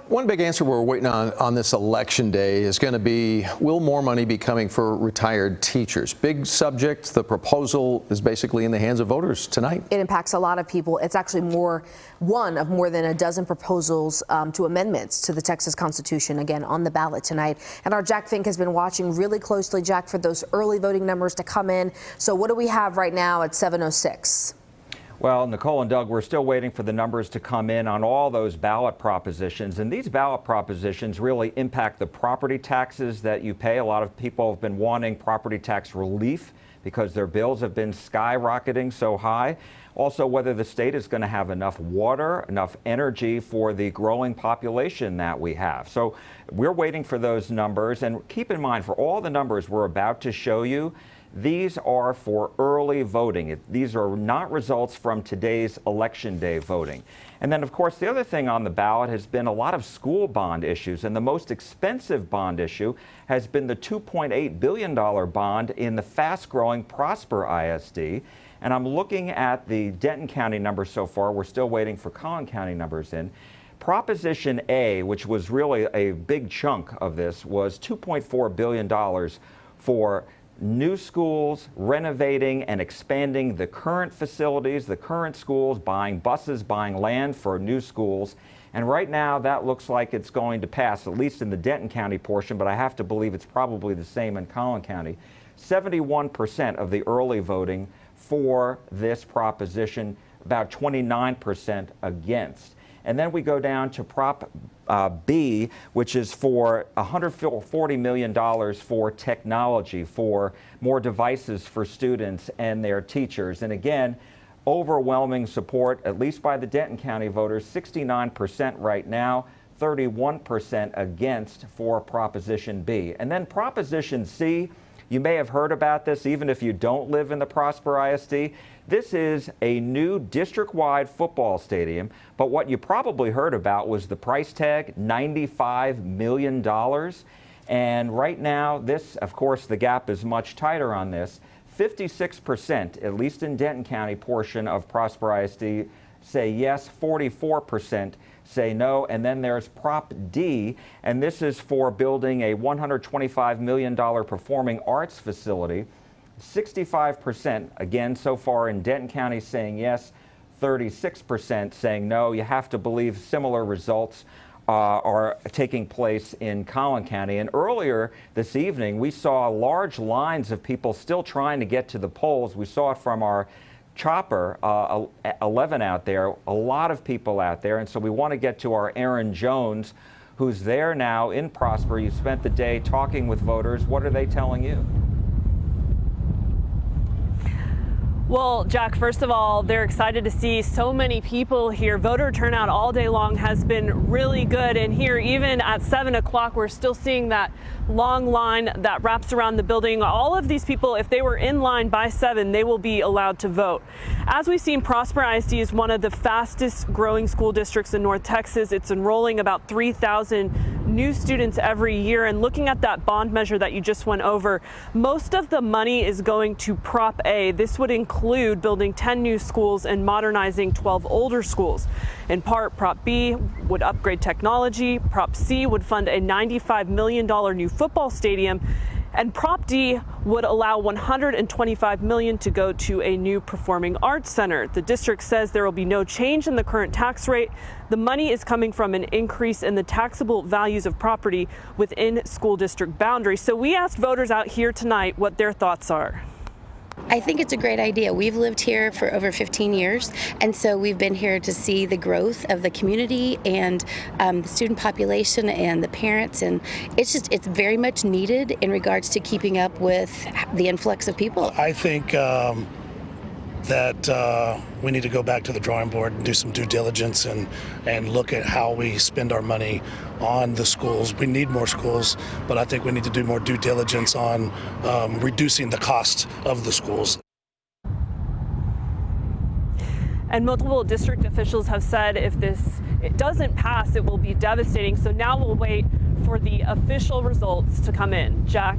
One big answer we're waiting on this election day is going to be, will more money be coming for retired teachers? Big subject. The proposal is basically in the hands of voters tonight. It impacts a lot of people. It's actually one of more than a dozen proposals to amendments to the Texas Constitution, again, on the ballot tonight. And our Jack Fink has been watching really closely, Jack, for those early voting numbers to come in. So what do we have right now at 7:06? Well, Nicole and Doug, we're still waiting for the numbers to come in on all those ballot propositions. And these ballot propositions really impact the property taxes that you pay. A lot of people have been wanting property tax relief because their bills have been skyrocketing so high. Also, whether the state is going to have enough water, enough energy for the growing population that we have. So we're waiting for those numbers. And keep in mind, for all the numbers we're about to show you, these are for early voting. These are not results from today's election day voting. And then, of course, the other thing on the ballot has been a lot of school bond issues. And the most expensive bond issue has been the $2.8 billion bond in the fast-growing Prosper ISD. And I'm looking at the Denton County numbers so far. We're still waiting for Collin County numbers in. Proposition A, which was really a big chunk of this, was $2.4 billion for new schools, renovating and expanding the current facilities, the current schools, buying buses, buying land for new schools. And right now that looks like it's going to pass, at least in the Denton County portion, but I have to believe it's probably the same in Collin County. 71% of the early voting for this proposition, about 29% against. And then we go down to Prop B, which is for $140 million for technology, for more devices for students and their teachers. And again, overwhelming support, at least by the Denton County voters, 69% right now, 31% against for Proposition B. And then Proposition C, you may have heard about this even if you don't live in the Prosper ISD. This is a new district-wide football stadium, but what you probably heard about was the price tag, $95 million. And right now, this, of course, the gap is much tighter on this. 56%, at least in Denton County portion of Prosper ISD, say yes, 44% say no, and then there's Prop D, and this is for building a $125 million performing arts facility. 65%, again, so far in Denton County saying yes, 36% saying no. You have to believe similar results are taking place in Collin County. And earlier this evening, we saw large lines of people still trying to get to the polls. We saw it from our Chopper 11 out there, a lot of people out there. And so we want to get to our Aaron Jones, who's there now in Prosper. You spent the day talking with voters. What are they telling you? Well, Jack, first of all, they're excited to see so many people here. Voter turnout all day long has been really good. And here, even at 7 o'clock, we're still seeing that long line that wraps around the building. All of these people, if they were in line by 7, they will be allowed to vote. As we've seen, Prosper ISD is one of the fastest growing school districts in North Texas. It's enrolling about 3,000 new students every year. And looking at that bond measure that you just went over, most of the money is going to Prop A. This would include building 10 new schools and modernizing 12 older schools. In part, Prop B would upgrade technology, Prop C would fund a $95 million new football stadium, and Prop D would allow $125 million to go to a new performing arts center. The district says there will be no change in the current tax rate. The money is coming from an increase in the taxable values of property within school district boundaries. So we asked voters out here tonight what their thoughts are. I think it's a great idea. We've lived here for over 15 years, and so we've been here to see the growth of the community and the student population and the parents, and it's very much needed in regards to keeping up with the influx of people. I think that we need to go back to the drawing board and do some due diligence and look at how we spend our money on the schools. We need more schools, but I think we need to do more due diligence on reducing the cost of the schools. And multiple district officials have said if it doesn't pass, it will be devastating. So now we'll wait for the official results to come in. Jack?